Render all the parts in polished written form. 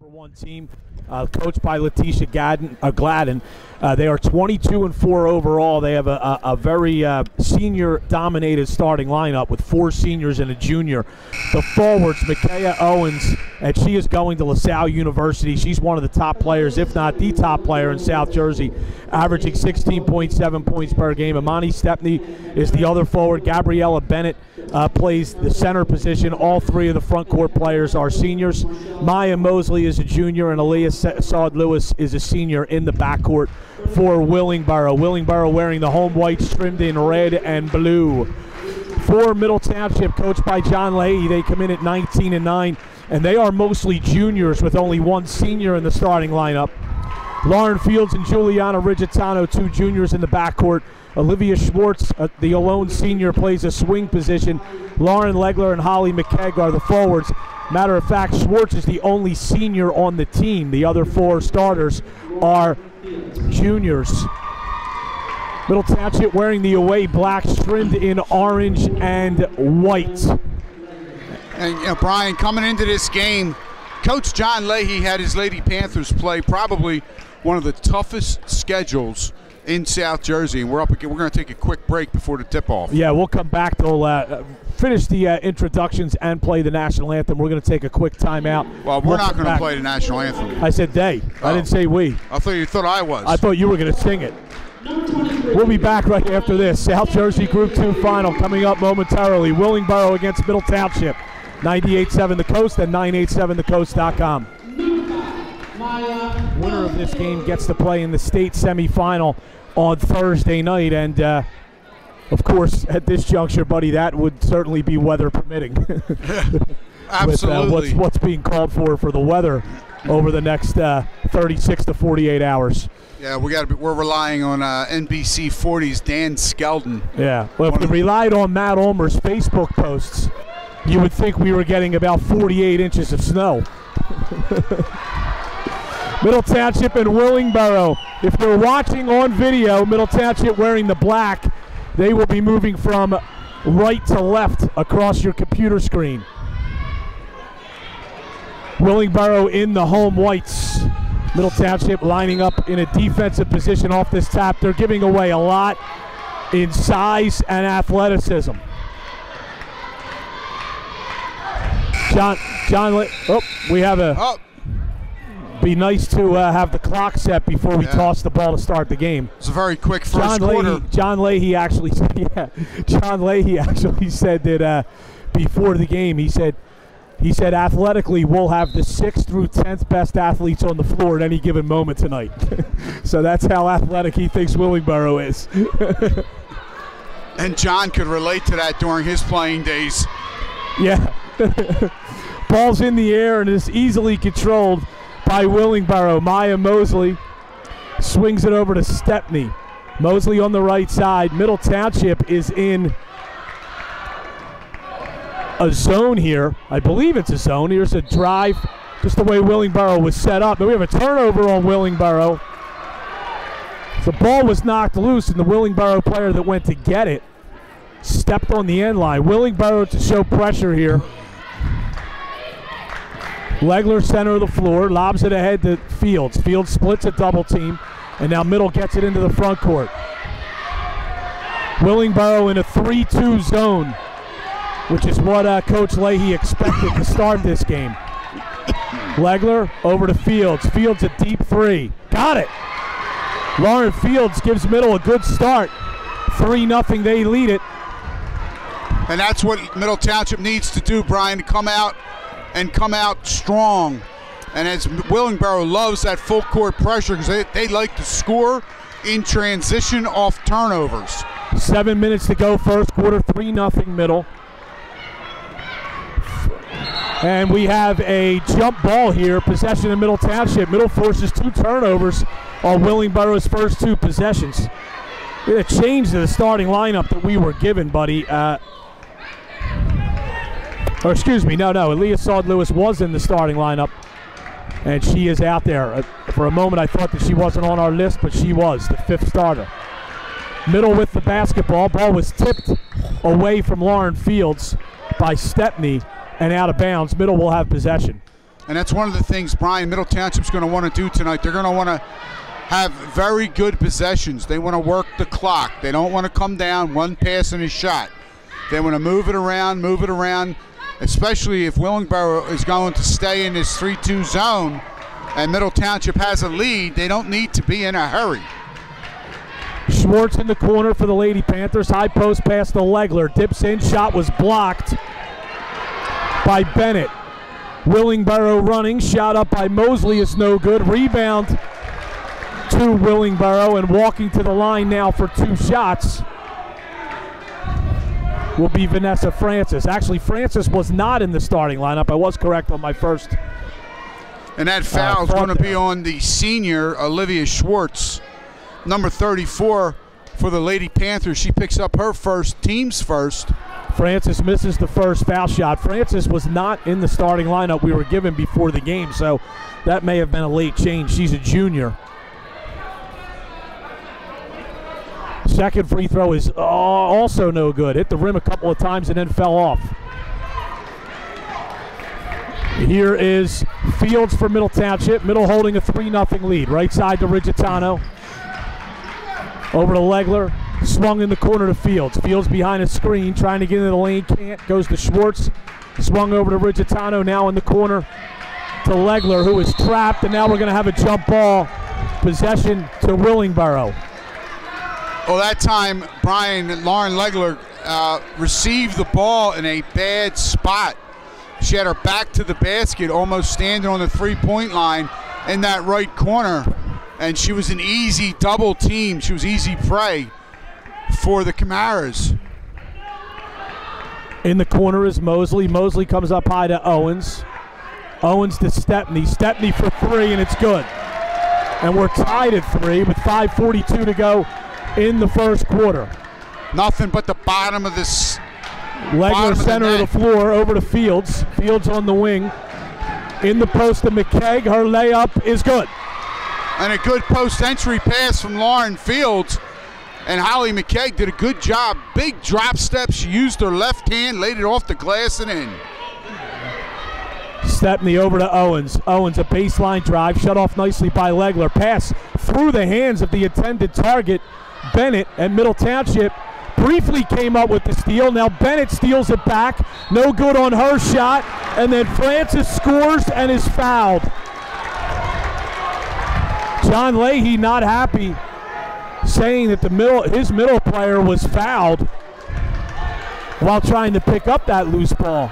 #1 team, coached by Letitia Gladden. They are 22-4 overall. They have a very senior-dominated starting lineup with 4 seniors and a junior. The forwards, Micaiah Owens, and she is going to LaSalle University. She's one of the top players, if not the top player in South Jersey, averaging 16.7 points per game. Imani Stepney is the other forward. Gabriella Bennett plays the center position. All 3 of the front court players are seniors. Maya Mosley is a junior, and Aaliyah Saud-Lewis is a senior in the backcourt for Willingboro. Willingboro wearing the home whites trimmed in red and blue. For Middle Township, coached by John Leahy, they come in at 19-9, and they are mostly juniors with only 1 senior in the starting lineup. Lauren Fields and Juliana Rigitano, 2 juniors in the backcourt. Olivia Schwartz, the lone senior, plays a swing position. Lauren Legler and Holly McKegg are the forwards. Matter of fact, Schwartz is the only senior on the team. The other 4 starters are juniors. Middle Township wearing the away blacks trimmed in orange and white. And Brian, coming into this game, Coach John Leahy had his Lady Panthers play probably one of the toughest schedules in South Jersey, and we're up again. We're going to take a quick break before the tip-off. Yeah, we'll come back to finish the introductions and play the national anthem. We're going to take a quick timeout. Well, we're not going to play the national anthem. I said they. Oh. I didn't say we. I thought you thought I was. I thought you were going to sing it. We'll be back right after this. South Jersey Group 2 final coming up momentarily. Willingboro against Middle Township. 98.7 The Coast and 987thecoast.com. Winner of this game gets to play in the state semifinal on Thursday night, and of course, at this juncture, buddy, that would certainly be weather permitting. Absolutely. With what's being called for the weather over the next 36 to 48 hours. Yeah, we're relying on NBC 40's Dan Skeldon. Yeah, well, if we relied on Matt Ulmer's Facebook posts, you would think we were getting about 48 inches of snow. Middle Township and Willingboro. If you're watching on video, Middle Township wearing the black, they will be moving from right to left across your computer screen. Willingboro in the home whites. Middle Township lining up in a defensive position off this tap. They're giving away a lot in size and athleticism. We have a... Oh. Be nice to have the clock set before we toss the ball to start the game. It's a very quick first quarter. John Leahy actually said, John Leahy actually said that before the game, he said athletically we'll have the 6th through 10th best athletes on the floor at any given moment tonight. So that's how athletic he thinks Willingboro is. And John could relate to that during his playing days. Yeah. Ball's in the air and is easily controlled by Willingboro. Maya Mosley swings it over to Stepney. Mosley on the right side. Middle Township is in a zone here. I believe it's a zone. Here's a drive, just the way Willingboro was set up. And we have a turnover on Willingboro. The ball was knocked loose, and the Willingboro player that went to get it stepped on the end line. Willingboro to show pressure here. Legler center of the floor, lobs it ahead to Fields. Fields splits a double team, and now Middle gets it into the front court. Willingboro in a 3-2 zone, which is what Coach Leahy expected to start this game. Legler over to Fields. Fields a deep 3. Got it! Lauren Fields gives Middle a good start. 3-0, they lead it. And that's what Middle Township needs to do, Brian, to come out strong. And as Willingboro loves that full court pressure because they like to score in transition off turnovers. 7 minutes to go, first quarter, 3-0 Middle. And we have a jump ball here, possession in Middle Township. Middle forces 2 turnovers on Willingboro's first 2 possessions. We had a change to the starting lineup that we were given, buddy. Aaliyah Saud-Lewis was in the starting lineup, and she is out there. For a moment, I thought that she wasn't on our list, but she was, the 5th starter. Middle with the basketball. Ball was tipped away from Lauren Fields by Stepney and out of bounds. Middle will have possession. And that's one of the things Brian Middle Township's going to want to do tonight. They're going to want to have very good possessions. They want to work the clock. They don't want to come down one pass and a shot. They want to move it around, especially if Willingboro is going to stay in this 3-2 zone and Middle Township has a lead. They don't need to be in a hurry. Schwartz in the corner for the Lady Panthers. High post pass to Legler. Dips in. Shot was blocked by Bennett. Willingboro running. Shot up by Mosley is no good. Rebound to Willingboro, and walking to the line now for 2 shots will be Vanessa Francis. Actually, Francis was not in the starting lineup. I was correct on my first. And that foul is going to be on the senior, Olivia Schwartz, number 34 for the Lady Panthers. She picks up her team's first. Francis misses the first foul shot. Francis was not in the starting lineup we were given before the game, so that may have been a late change. She's a junior. Second free throw is also no good. Hit the rim a couple of times and then fell off. Here is Fields for Middle Township. Middle holding a 3-0 lead. Right side to Rigitano. Over to Legler. Swung in the corner to Fields. Fields behind a screen, trying to get into the lane. Can't. Goes to Schwartz. Swung over to Rigitano. Now in the corner to Legler, who is trapped. And now we're going to have a jump ball. Possession to Willingboro. Well, that time, Lauren Legler received the ball in a bad spot. She had her back to the basket, almost standing on the 3-point line in that right corner. And she was an easy double team. She was easy prey for the Camaras. In the corner is Mosley. Mosley comes up high to Owens. Owens to Stepney. Stepney for 3, and it's good. And we're tied at 3 with 5:42 to go in the first quarter. Nothing but the bottom of this. Legler center of the floor over to Fields. Fields on the wing. In the post to McKegg. Her layup is good. And a good post-entry pass from Lauren Fields. And Holly McKegg did a good job. Big drop step. She used her left hand, laid it off the glass and in. Stepney over to Owens. Owens, a baseline drive. Shut off nicely by Legler. Pass through the hands of the intended target. Bennett at Middle Township briefly came up with the steal. Now Bennett steals it back. No good on her shot. And then Francis scores and is fouled. John Leahy not happy, saying that his middle player was fouled while trying to pick up that loose ball.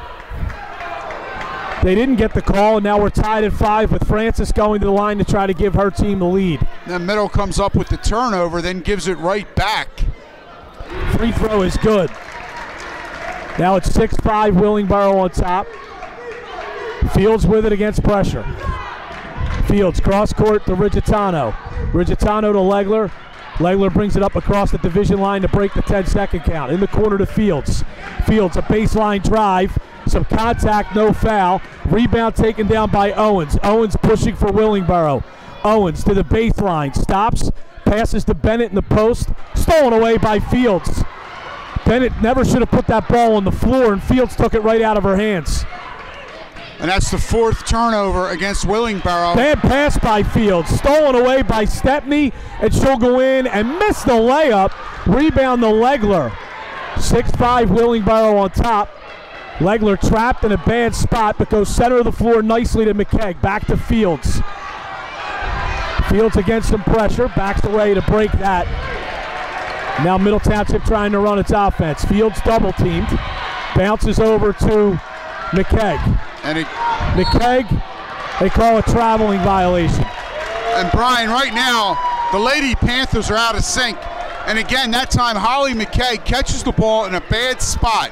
They didn't get the call, and now we're tied at 5 with Francis going to the line to try to give her team the lead. Then Middle comes up with the turnover, then gives it right back. Free throw is good. Now it's 6-5 Willingboro on top. Fields with it against pressure. Fields cross court to Rigitano. Rigitano to Legler. Legler brings it up across the division line to break the 10-second count. In the corner to Fields. Fields, a baseline drive. Some contact, no foul. Rebound taken down by Owens. Owens pushing for Willingboro. Owens to the baseline. Stops. Passes to Bennett in the post. Stolen away by Fields. Bennett never should have put that ball on the floor, and Fields took it right out of her hands. And that's the 4th turnover against Willingboro. Bad pass by Fields. Stolen away by Stepney, and she'll go in and miss the layup. Rebound to Legler. 6-5 Willingboro on top. Legler trapped in a bad spot, but goes center of the floor nicely to McKegg. Back to Fields. Fields against some pressure. Backs away to break that. Now Middle Township trying to run its offense. Fields double teamed. Bounces over to McKegg. And McKegg, they call a traveling violation. And Brian, right now, the Lady Panthers are out of sync. And again, that time Holly McKegg catches the ball in a bad spot.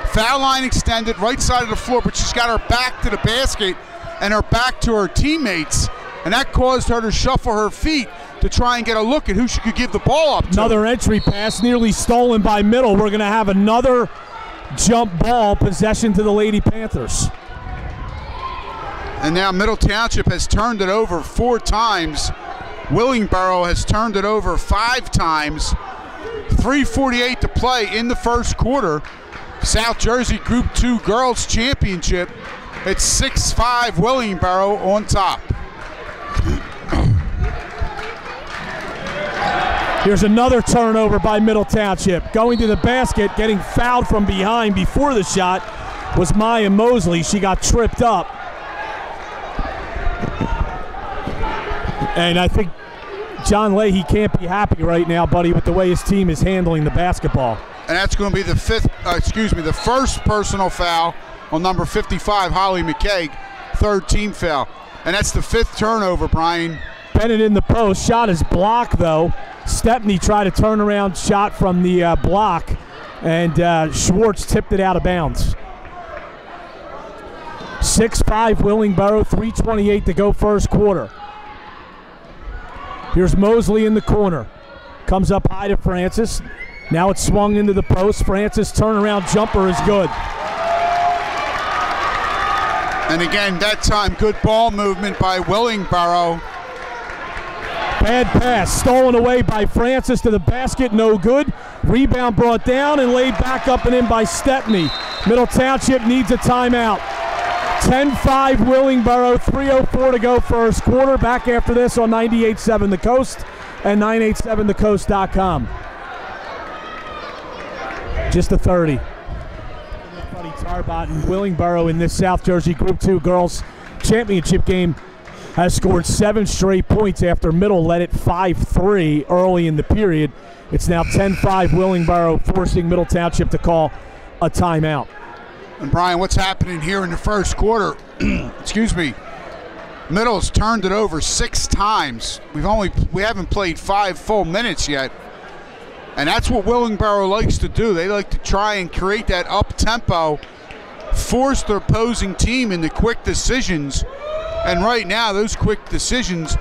Foul line extended, right side of the floor, but she's got her back to the basket and her back to her teammates. And that caused her to shuffle her feet to try and get a look at who she could give the ball up to. Another entry pass nearly stolen by Middle. We're going to have another jump ball possession to the Lady Panthers. And now Middle Township has turned it over 4 times. Willingboro has turned it over 5 times. 3:48 to play in the first quarter. South Jersey Group 2 Girls Championship It's 6-5 Willingboro on top. Here's another turnover by Middle Township. Going to the basket, getting fouled from behind before the shot was Maya Mosley. She got tripped up. And I think John Leahy can't be happy right now, buddy, with the way his team is handling the basketball. And that's going to be the first personal foul on number 55, Holly McKay, third team foul. And that's the 5th turnover, Brian. Bennett in the post. Shot is blocked, though. Stepney tried a turnaround shot from the block, and Schwartz tipped it out of bounds. 6-5 Willingboro, 3:28 to go first quarter. Here's Mosley in the corner. Comes up high to Francis. Now it's swung into the post. Francis' turnaround jumper is good. And again, that time, good ball movement by Willingboro. Bad pass, stolen away by Francis to the basket, no good. Rebound brought down and laid back up and in by Stepney. Middle Township needs a timeout. 10-5 Willingboro, 3:04 to go first quarter. Back after this on 98.7 The Coast and 987thecoast.com. Just a 30. Buddy Tarbot and Willingboro in this South Jersey Group 2 Girls Championship game has scored 7 straight points after Middle led it 5-3 early in the period. It's now 10-5 Willingboro, forcing Middle Township to call a timeout. And Brian, what's happening here in the first quarter? Excuse me. Middle's turned it over 6 times. We haven't played 5 full minutes yet. And that's what Willingboro likes to do. They like to try and create that up-tempo, force the opposing team into quick decisions. And right now, those quick decisions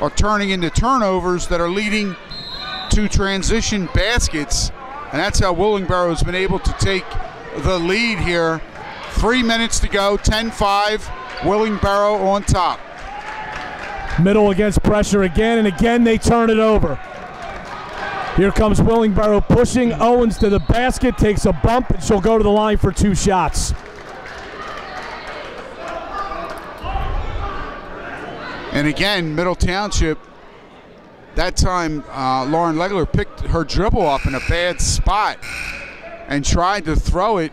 are turning into turnovers that are leading to transition baskets. And that's how Willingboro has been able to take the lead here. 3 minutes to go, 10-5, Willingboro on top. Middle against pressure again, and again they turn it over. Here comes Willingboro pushing. Owens to the basket, takes a bump, and she'll go to the line for 2 shots. And again, Middle Township, that time Lauren Legler picked her dribble up in a bad spot and tried to throw it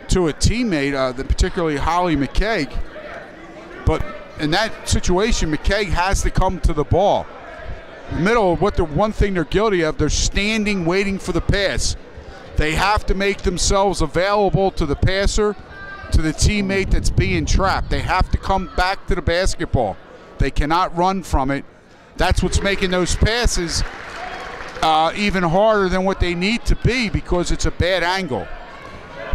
to a teammate, particularly Holly McKay. But in that situation, McKay has to come to the ball. Middle, one thing they're guilty of, they're standing waiting for the pass. They have to make themselves available to the passer, to the teammate that's being trapped. They have to come back to the basketball. They cannot run from it. That's what's making those passes even harder than what they need to be, because it's a bad angle.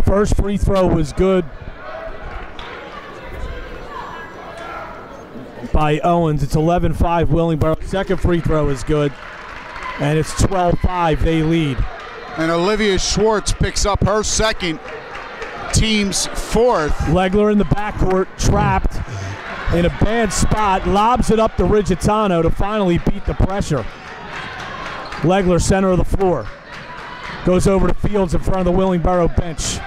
First free throw was good by Owens. It's 11-5 Willingboro. Second free throw is good, and it's 12-5. They lead. And Olivia Schwartz picks up her second, team's 4th. Legler in the backcourt, trapped in a bad spot, lobs it up to Rigitano to finally beat the pressure. Legler, center of the floor, goes over to Fields in front of the Willingboro bench.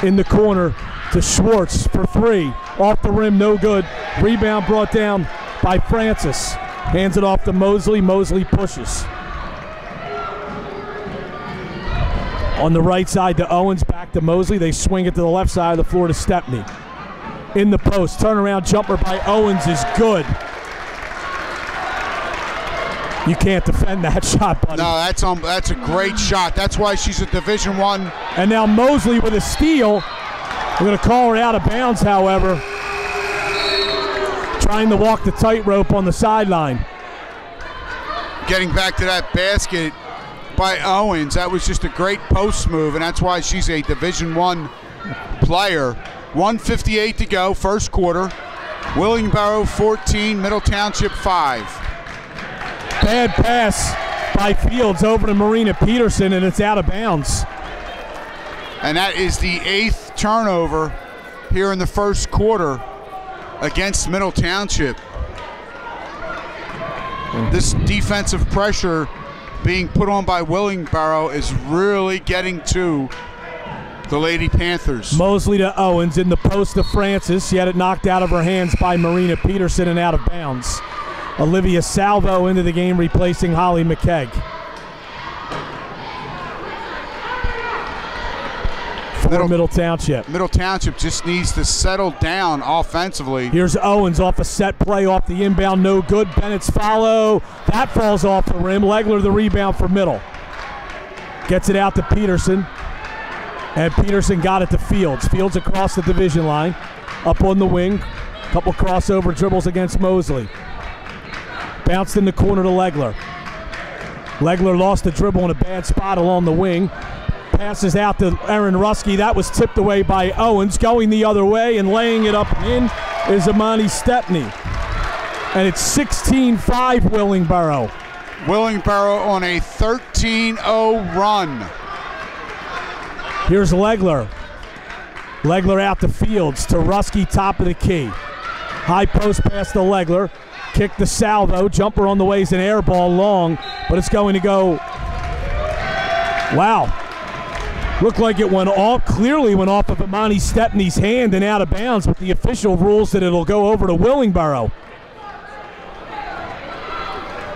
In the corner to Schwartz for 3. Off the rim, no good. Rebound brought down by Francis. Hands it off to Mosley. Mosley pushes. On the right side to Owens, back to Mosley. They swing it to the left side of the floor to Stepney. In the post, turnaround jumper by Owens is good. You can't defend that shot, buddy. No, that's a great shot. That's why she's a Division I. And now Mosley with a steal. We're going to call her out of bounds, however. Trying to walk the tightrope on the sideline. Getting back to that basket by Owens. That was just a great post move, and that's why she's a Division I player. 1:58 to go, first quarter. Willingboro 14, Middle Township 5. Bad pass by Fields over to Marina Peterson, and it's out of bounds. And that is the 8th turnover here in the first quarter against Middle Township. This defensive pressure being put on by Willingboro is really getting to the Lady Panthers. Mosley to Owens in the post to Francis. She had it knocked out of her hands by Marina Peterson and out of bounds. Olivia Salvo into the game, replacing Holly McKegg. For Middle Township. Middle Township just needs to settle down offensively. Here's Owens off a set play off the inbound, no good. Bennett's follow. That falls off the rim. Legler the rebound for Middle. Gets it out to Peterson. And Peterson got it to Fields. Fields across the division line. Up on the wing. Couple crossover dribbles against Mosley. Bounced in the corner to Legler. Legler lost the dribble in a bad spot along the wing. Passes out to Erin Ruski. That was tipped away by Owens. Going the other way and laying it up and in is Amani Stepney. And it's 16-5 Willingboro. Willingboro on a 13-0 run. Here's Legler. Legler out to Fields to Ruski, top of the key. High post pass to Legler. Kick to Salvo. Jumper on the way is an air ball long, but it's going to go. Wow. Looked like it went off, clearly went off of Amani Stepney's hand and out of bounds, but the official rules that it'll go over to Willingboro.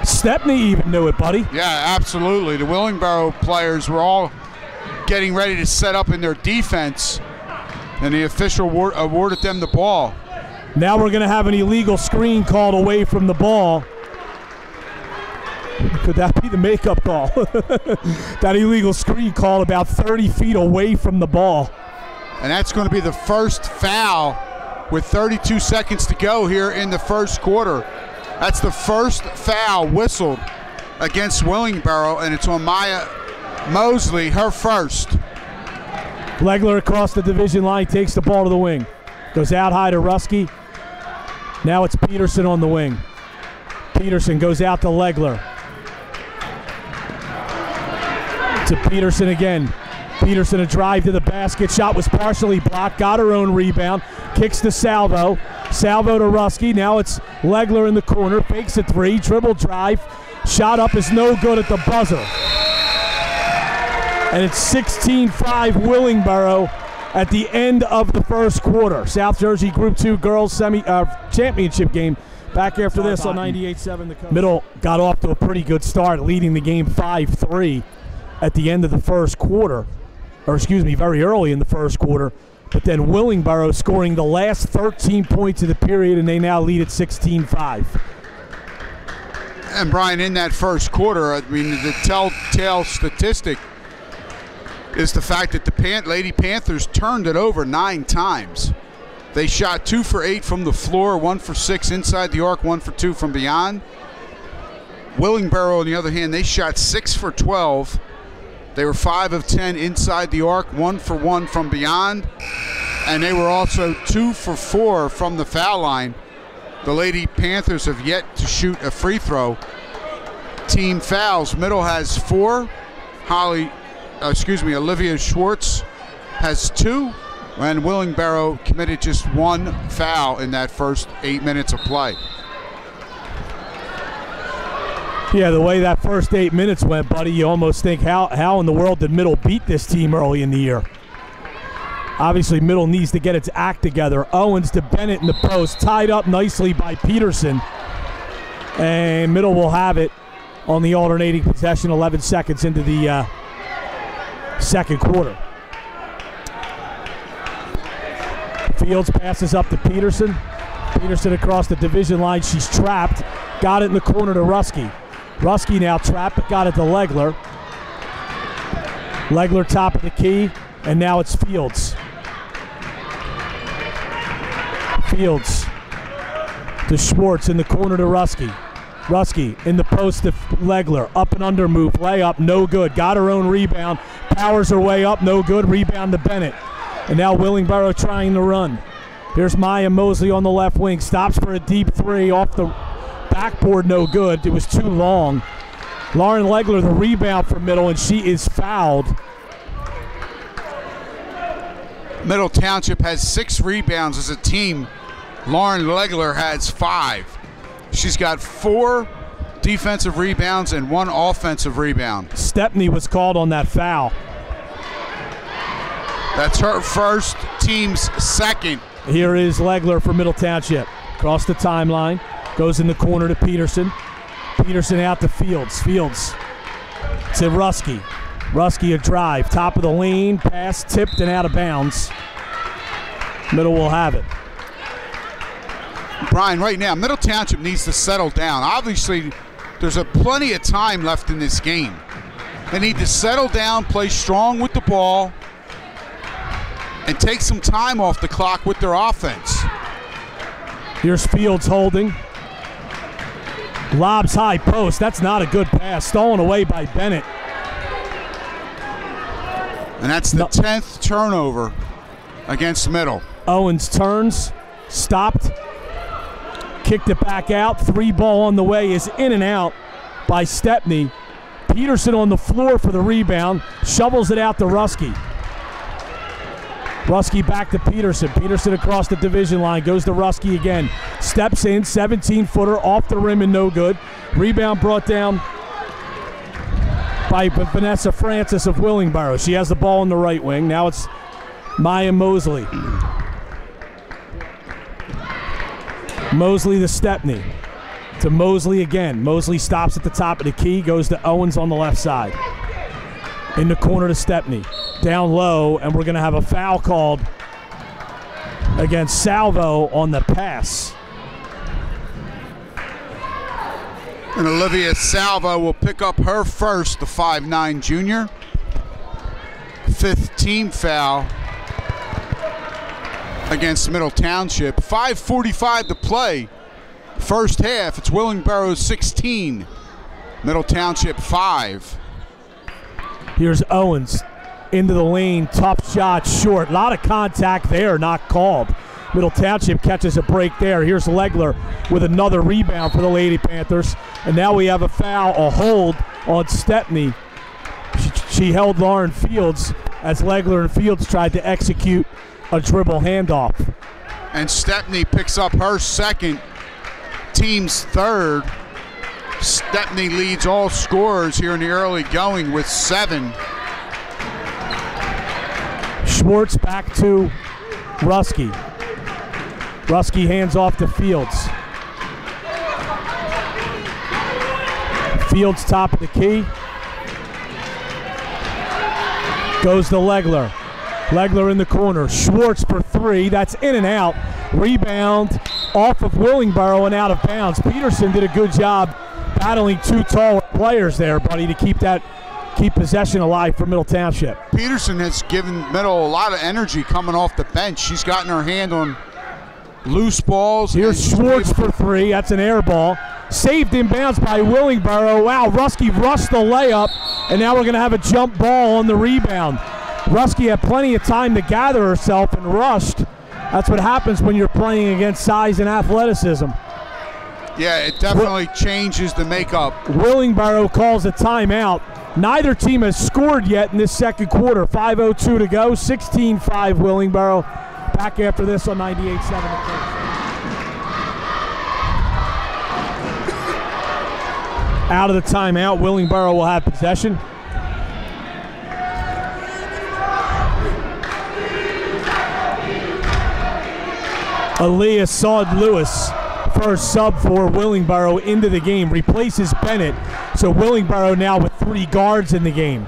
Stepney even knew it, buddy. Yeah, absolutely. The Willingboro players were all getting ready to set up in their defense, and the official awarded them the ball. Now we're going to have an illegal screen called away from the ball. Could that be the makeup call? That illegal screen call about 30 feet away from the ball. And that's going to be the first foul with 32 seconds to go here in the first quarter. That's the first foul whistled against Willingboro, and it's on Maya Mosley, her first. Legler across the division line, takes the ball to the wing. Goes out high to Ruski. Now it's Peterson on the wing. Peterson goes out to Legler. To Peterson again. Peterson a drive to the basket. Shot was partially blocked. Got her own rebound. Kicks to Salvo. Salvo to Ruski. Now it's Legler in the corner. Fakes a three. Dribble drive. Shot up is no good at the buzzer. And it's 16-5 Willingboro at the end of the first quarter. South Jersey Group 2 Girls Championship game back after this on 98.7 The Coast. Middle got off to a pretty good start, leading the game 5-3 at the end of the first quarter. Or excuse me, very early in the first quarter. But then Willingboro scoring the last 13 points of the period, and they now lead at 16-5. And Brian, in that first quarter, I mean, the telltale statistic is the fact that the Lady Panthers turned it over 9 times. They shot 2 for 8 from the floor, 1 for 6 inside the arc, 1 for 2 from beyond. Willingboro, on the other hand, they shot 6 for 12. They were 5 of 10 inside the arc, 1 for 1 from beyond, and they were also 2 for 4 from the foul line. The Lady Panthers have yet to shoot a free throw. Team fouls, Middle has 4. Olivia Schwartz has 2, and Willingboro committed just 1 foul in that first 8 minutes of play. Yeah, the way that first 8 minutes went, buddy, you almost think, how in the world did Middle beat this team early in the year? Obviously, Middle needs to get its act together. Owens to Bennett in the post, tied up nicely by Peterson. And Middle will have it on the alternating possession, 11 seconds into the second quarter. Fields passes up to Peterson. Peterson across the division line. She's trapped. Got it in the corner to Ruski. Ruski now trapped, but got it to Legler. Legler top of the key, and now it's Fields. Fields to Schwartz in the corner to Ruski. Ruski in the post to Legler. Up and under move. Layup, no good. Got her own rebound. Powers her way up, no good. Rebound to Bennett. And now Willingboro trying to run. Here's Maya Mosley on the left wing. Stops for a deep three off the backboard, no good. It was too long. Lauren Legler the rebound for Middle, and she is fouled. Middle Township has 6 rebounds as a team. Lauren Legler has 5. She's got 4 defensive rebounds and 1 offensive rebound. Stepney was called on that foul. That's her first, team's second. Here is Legler for Middle Township. Across the timeline, goes in the corner to Peterson. Peterson out to Fields. Fields to Rusky. Rusky a drive, top of the lane, pass tipped and out of bounds. Middle will have it. Brian, right now, Middle Township needs to settle down. Obviously, there's plenty of time left in this game. They need to settle down, play strong with the ball, and take some time off the clock with their offense. Here's Fields holding. Lobs high post. That's not a good pass. Stolen away by Bennett. And that's the 10th turnover against Middle. Owens turns, stopped, kicked it back out. 3 ball on the way is in and out by Stepney. Peterson on the floor for the rebound. Shovels it out to Rusky. Rusky back to Peterson. Peterson across the division line. Goes to Rusky again. Steps in. 17-footer off the rim and no good. Rebound brought down by Vanessa Francis of Willingboro. She has the ball in the right wing. Now it's Maya Mosley. Mosley to Stepney. To Mosley again. Mosley stops at the top of the key. Goes to Owens on the left side. In the corner to Stepney. Down low, and we're going to have a foul called against Salvo on the pass. And Olivia Salvo will pick up her first, the 5'9" junior. 5th team foul against Middle Township. 5:45 to play. First half, it's Willingboro 16, Middle Township 5. Here's Owens into the lane, tough shot, short. A lot of contact there, not called. Middle Township catches a break there. Here's Legler with another rebound for the Lady Panthers. And now we have a foul, a hold on Stepney. She held Lauren Fields as Legler and Fields tried to execute a dribble handoff. And Stepney picks up her second, team's third. Stepney leads all scorers here in the early going with 7. Schwartz back to Rusky. Rusky hands off to Fields. Fields top of the key. Goes to Legler. Legler in the corner. Schwartz for 3. That's in and out. Rebound off of Willingboro and out of bounds. Peterson did a good job battling 2 tall players there, buddy, to keep possession alive for Middle Township. Peterson has given Middle a lot of energy coming off the bench. She's gotten her hand on loose balls. Here's Schwartz for 3. That's an air ball. Saved in bounds by Willingboro. Wow, Rusky rushed the layup, and now we're going to have a jump ball on the rebound. Rusky had plenty of time to gather herself and rushed. That's what happens when you're playing against size and athleticism. Yeah, it definitely changes the makeup. Willingboro calls a timeout. Neither team has scored yet in this second quarter. 5:02 to go. 16-5 Willingboro. Back after this on 98.7. Out of the timeout, Willingboro will have possession. Aaliyah Saud-Lewis, first sub for Willingboro into the game, replaces Bennett. So Willingboro now with 3 guards in the game.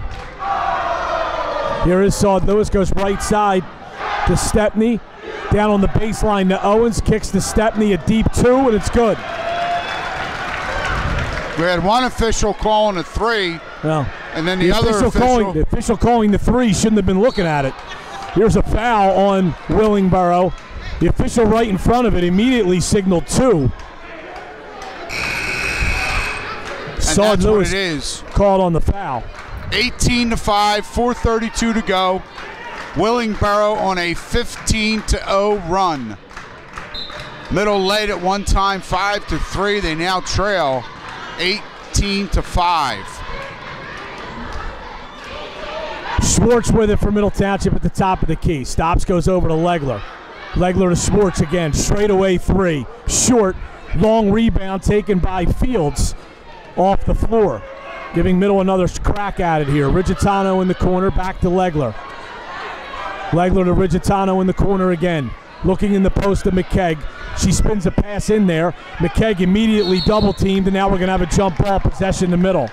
Here is Saud-Lewis, goes right side to Stepney. Down on the baseline to Owens, kicks to Stepney, a deep 2, and it's good. We had one official calling a 3, and then the other official. The official calling the 3 shouldn't have been looking at it. Here's a foul on Willingboro. The official right in front of it immediately signaled 2. Saud-Lewis called on the foul. 18-5, 4:32 to go. Willingboro on a 15-0 run. Middle led at one time 5-3. They now trail 18-5. Schwartz with it for Middle Township at the top of the key. Stops, goes over to Legler. Legler to Schwartz again. Straightaway 3. Short. Long rebound taken by Fields off the floor. Giving Middle another crack at it here. Rigitano in the corner. Back to Legler. Legler to Rigitano in the corner again. Looking in the post to McKegg. She spins a pass in there. McKegg immediately double teamed, and now we're going to have a jump ball possession in the middle.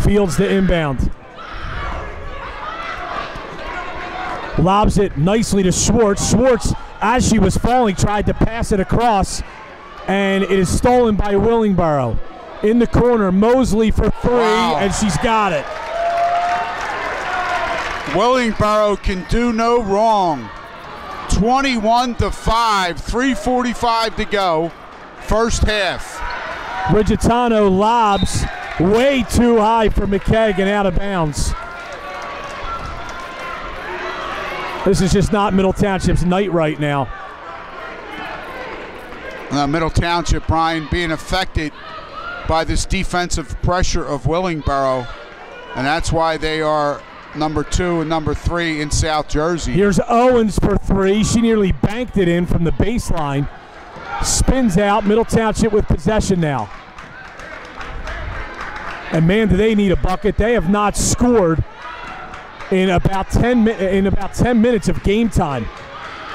Fields to inbound. Lobs it nicely to Schwartz. Schwartz, as she was falling, tried to pass it across, and it is stolen by Willingboro. In the corner, Mosley for three, wow. And she's got it. Willingboro can do no wrong. 21-5, 3:45 to go, first half. Rigitano lobs way too high for McKegg and out of bounds. This is just not Middle Township's night right now. Middle Township, Brian, being affected by this defensive pressure of Willingboro, and that's why they are number 2 and number 3 in South Jersey. Here's Owens for three. She nearly banked it in from the baseline. Spins out. Middle Township with possession now. And man, do they need a bucket. They have not scored in about 10 minutes of game time.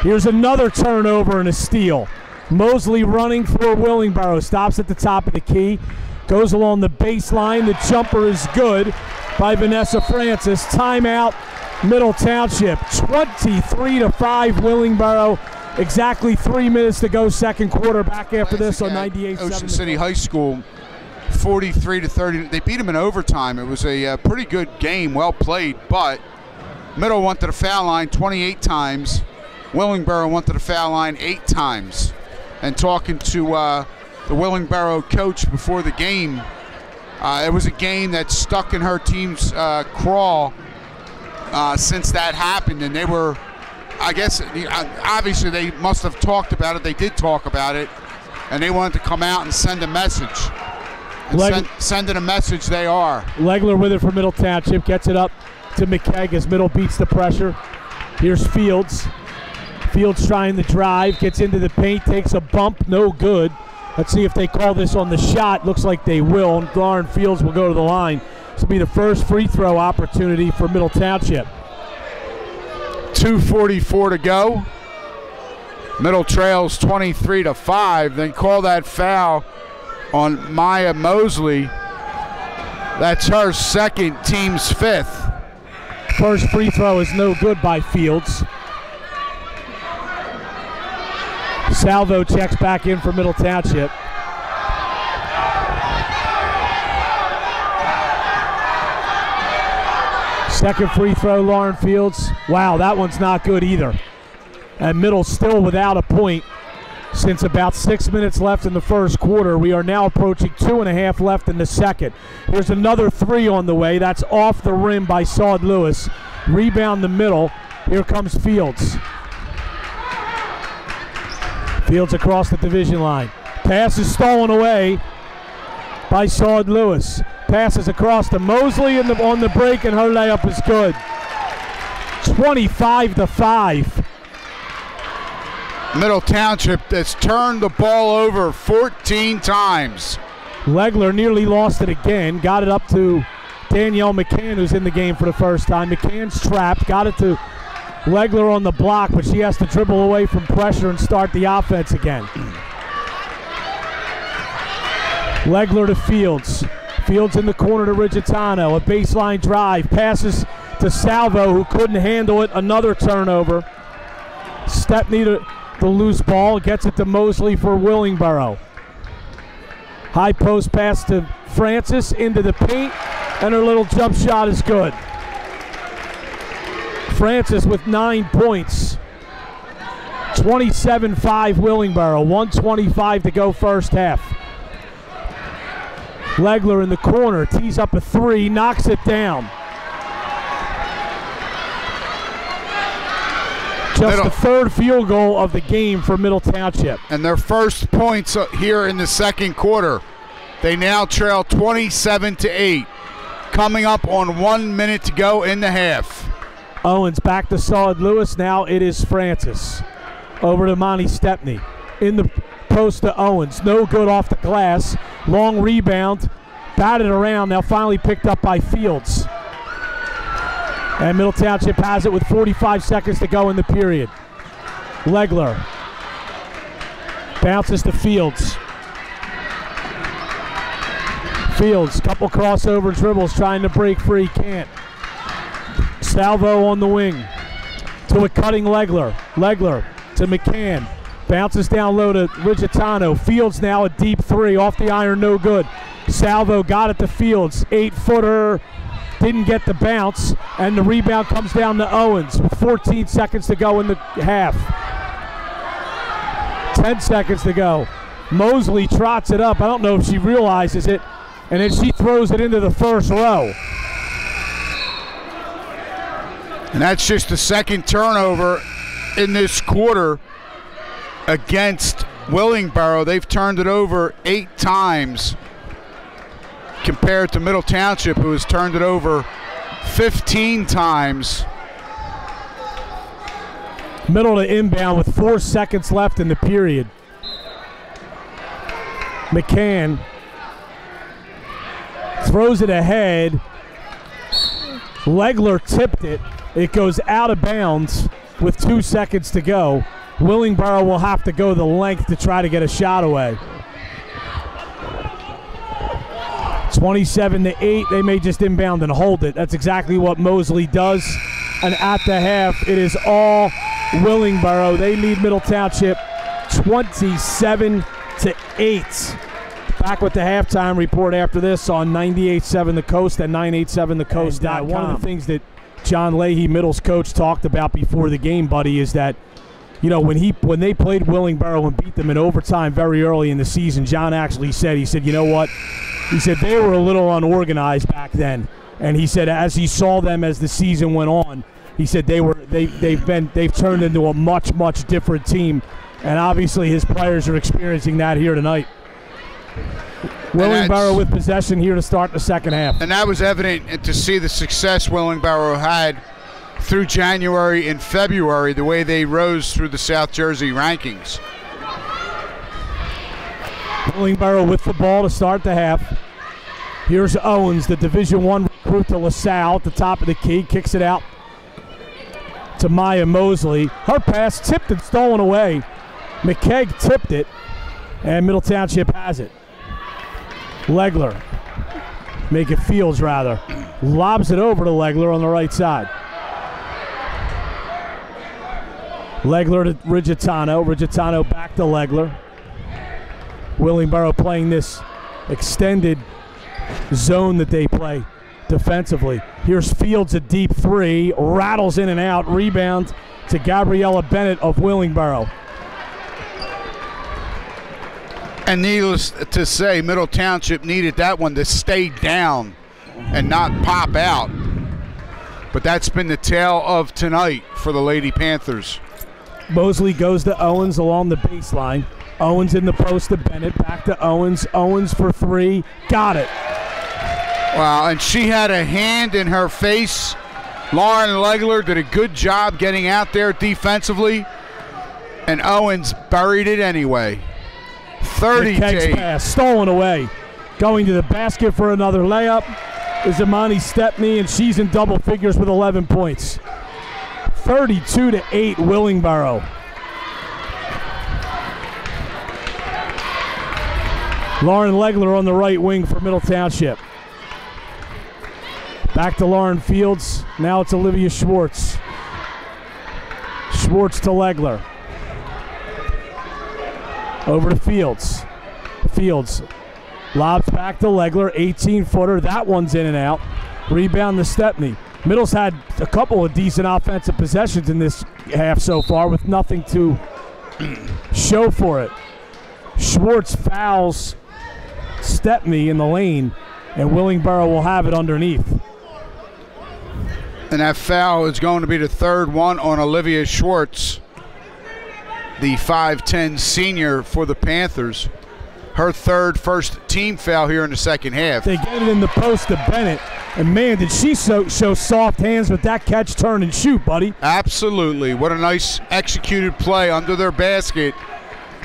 Here's another turnover and a steal. Mosley running for Willingboro. Stops at the top of the key. Goes along the baseline. The jumper is good by Vanessa Francis. Timeout, Middle Township. 23-5 Willingboro. Exactly 3 minutes to go, second quarter. Back after this on 98.7. Ocean City High School, 43-30. They beat them in overtime. It was a pretty good game, well played, but Middle went to the foul line 28 times. Willingboro went to the foul line 8 times. And talking to the Willingboro coach before the game, it was a game that stuck in her team's craw since that happened, and they were, I guess, obviously they must have talked about it. They did talk about it, and they wanted to come out and send a message. And sending a message they are. Legler with it for Middle Township, gets it up to McKegg as Middle beats the pressure. Here's Fields. Fields trying to drive, gets into the paint, takes a bump, no good. Let's see if they call this on the shot. Looks like they will, and Lauren Fields will go to the line. This will be the first free throw opportunity for Middle Township. 2:44 to go. Middle trails 23-5. Then call that foul on Maya Mosley. That's her second, team's 5th. First free throw is no good by Fields. Salvo checks back in for Middle Township. Second free throw, Lauren Fields. Wow, that one's not good either. And Middle still without a point since about 6 minutes left in the first quarter. We are now approaching 2.5 left in the second. Here's another three on the way. That's off the rim by Saud Lewis. Rebound the Middle. Here comes Fields. Fields across the division line. Pass is stolen away by Saud Lewis. Passes across to Mosley on the break, and her layup is good. 25-5. Middle Township has turned the ball over 14 times. Legler nearly lost it again. Got it up to Danielle McCann, who's in the game for the first time. McCann's trapped. Got it to Legler on the block, but she has to dribble away from pressure and start the offense again. Legler to Fields. Fields in the corner to Rigitano. A baseline drive. Passes to Salvo, who couldn't handle it. Another turnover. Stepney to the loose ball. Gets it to Mosley for Willingboro. High post pass to Francis into the paint, and her little jump shot is good. Francis with 9 points. 27-5 Willingboro. 1:25 to go first half. Legler in the corner, tees up a three, knocks it down. Just the third field goal of the game for Middle Township. And their first points here in the second quarter. They now trail 27-8. Coming up on 1 minute to go in the half. Owens back to Saud Lewis. Now it is Francis. Over to Monty Stepney. In the post to Owens. No good off the glass. Long rebound, batted around, now finally picked up by Fields. And Middle Township has it with 45 seconds to go in the period. Legler bounces to Fields. Fields, couple crossover dribbles, trying to break free, can't. Salvo on the wing to a cutting Legler. Legler to McCann. Bounces down low to Rigitano. Fields now a deep three off the iron, no good. Salvo got it to Fields. 8-footer, didn't get the bounce, and the rebound comes down to Owens with 14 seconds to go in the half. 10 seconds to go. Mosley trots it up. I don't know if she realizes it, and then she throws it into the first row. And that's just the second turnover in this quarter against Willingboro. They've turned it over 8 times compared to Middle Township, who has turned it over 15 times. Middle to inbound with 4 seconds left in the period. McCann throws it ahead. Legler tipped it. It goes out of bounds with 2 seconds to go. Willingboro will have to go the length to try to get a shot away. 27-8, they may just inbound and hold it. That's exactly what Mosley does. And at the half, it is all Willingboro. They lead Middle Township 27-8. Back with the halftime report after this on 98.7 The Coast and 987thecoast.com. One of the things that John Leahy, Middle's coach, talked about before the game, buddy, is that, you know, when they played Willingboro and beat them in overtime very early in the season, John actually said, you know what? He said they were a little unorganized back then. And he said as he saw them as the season went on, he said they've turned into a much, much different team. And obviously his players are experiencing that here tonight. Willingboro with possession here to start the second half. And that was evident to see the success Willingboro had through January and February, the way they rose through the South Jersey rankings. Willingboro with the ball to start the half. Here's Owens, the Division I recruit to LaSalle at the top of the key. Kicks it out to Maya Mosley. Her pass tipped and stolen away. McKegg tipped it, and Middle Township has it. Legler, make it Fields rather, lobs it over to Legler on the right side. Legler to Rigitano. Rigitano back to Legler. Willingboro playing this extended zone that they play defensively. Here's Fields, a deep three, rattles in and out, rebound to Gabriella Bennett of Willingboro. And needless to say, Middle Township needed that one to stay down and not pop out. But that's been the tale of tonight for the Lady Panthers. Mosley goes to Owens along the baseline. Owens in the post to Bennett, back to Owens. Owens for three, got it. Wow, and she had a hand in her face. Lauren Legler did a good job getting out there defensively, and Owens buried it anyway. 30-8. Pass stolen away. Going to the basket for another layup is Imani Stepney, and she's in double figures with 11 points. 32-8 Willingboro. Lauren Legler on the right wing for Middle Township. Back to Lauren Fields. Now it's Olivia Schwartz. Schwartz to Legler. Over to Fields. Fields lobs back to Legler, 18-footer. That one's in and out. Rebound to Stepney. Middle's had a couple of decent offensive possessions in this half so far with nothing to show for it. Schwartz fouls Stepney in the lane, and Willingboro will have it underneath. And that foul is going to be the third one on Olivia Schwartz, the 5'10 senior for the Panthers. Her first team foul here in the second half. They get it in the post to Bennett, and man, did she show soft hands with that catch, turn, and shoot, buddy. Absolutely. What a nice executed play under their basket.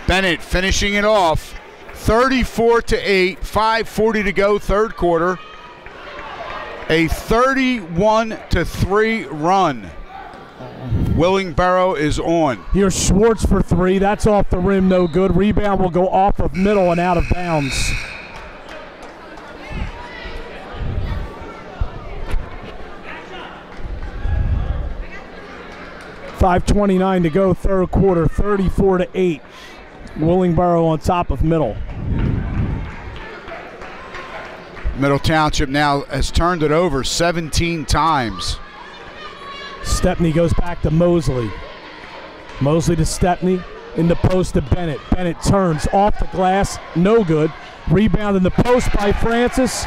Bennett finishing it off. 34-8, 5:40 to go, third quarter. A 31-3 run. Willingboro is on. Here's Schwartz for three. That's off the rim, no good. Rebound will go off of middle and out of bounds. .5:29 to go, third quarter, 34-8. Willingboro on top of middle. Middle Township now has turned it over 17 times. Stepney goes back to Mosley. Mosley to Stepney, in the post to Bennett. Bennett turns off the glass, no good. Rebound in the post by Francis.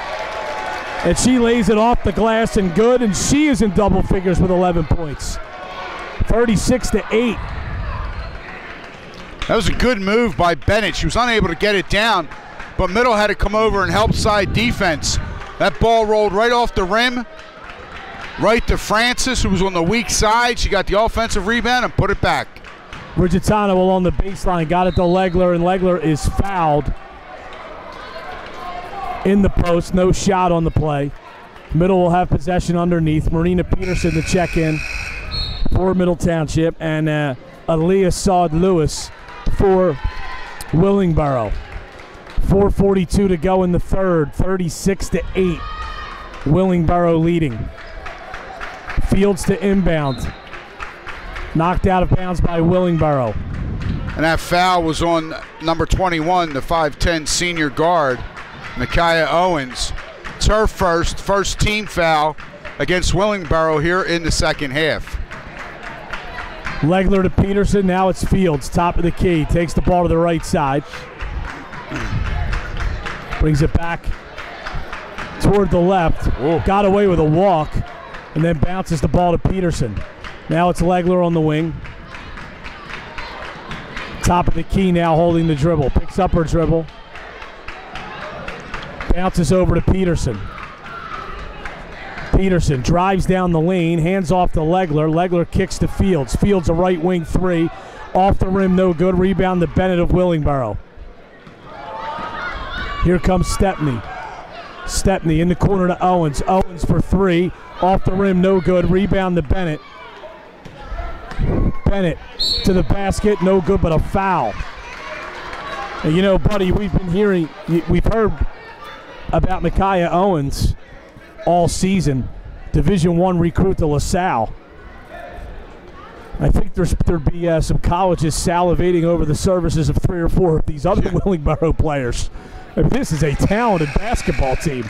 And she lays it off the glass and good, and she is in double figures with 11 points. 36-8. That was a good move by Bennett. She was unable to get it down, but Middle had to come over and help side defense. That ball rolled right off the rim, right to Francis, who was on the weak side. She got the offensive rebound and put it back. Bridgetano along the baseline, got it to Legler, and Legler is fouled in the post. No shot on the play. Middle will have possession underneath. Marina Peterson to check in for Middle Township, and Aaliyah Saud-Lewis for Willingboro. 4:42 to go in the third, 36-8. Willingboro leading. Fields to inbound. Knocked out of bounds by Willingboro. And that foul was on number 21, the 5'10 senior guard, Micaiah Owens. It's her first team foul against Willingboro here in the second half. Legler to Peterson, now it's Fields, top of the key. Takes the ball to the right side. Brings it back toward the left. Whoa. Got away with a walk, and then bounces the ball to Peterson. Now it's Legler on the wing. Top of the key now, holding the dribble. Picks up her dribble. Bounces over to Peterson. Peterson drives down the lane, hands off to Legler. Legler kicks to Fields. Fields a right wing three. Off the rim, no good. Rebound to Bennett of Willingboro. Here comes Stepney. Stepney in the corner to Owens. Owens for three. Off the rim, no good. Rebound to Bennett. Bennett to the basket, no good, but a foul. And you know, buddy, we've heard about Micaiah Owens all season. Division I recruit to LaSalle. I think there'd be some colleges salivating over the services of 3 or 4 of these other Willingboro players. I mean, this is a talented basketball team.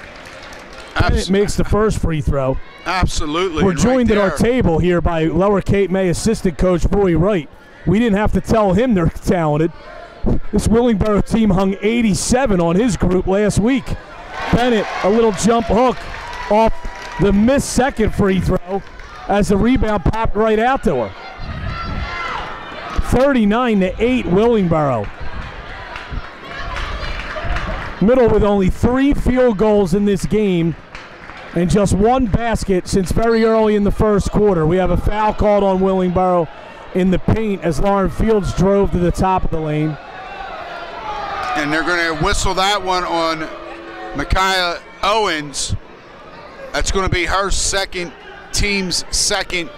Bennett makes the first free throw. Absolutely. We're joined at our table here by Lower Cape May assistant coach Roy Wright. We didn't have to tell him they're talented. This Willingboro team hung 87 on his group last week. Bennett, a little jump hook off the missed second free throw as the rebound popped right out to her. 39-8 Willingboro. Middle with only 3 field goals in this game and just 1 basket since very early in the first quarter. We have a foul called on Willingboro in the paint as Lauren Fields drove to the top of the lane. And they're going to whistle that one on Micaiah Owens. That's going to be her team's second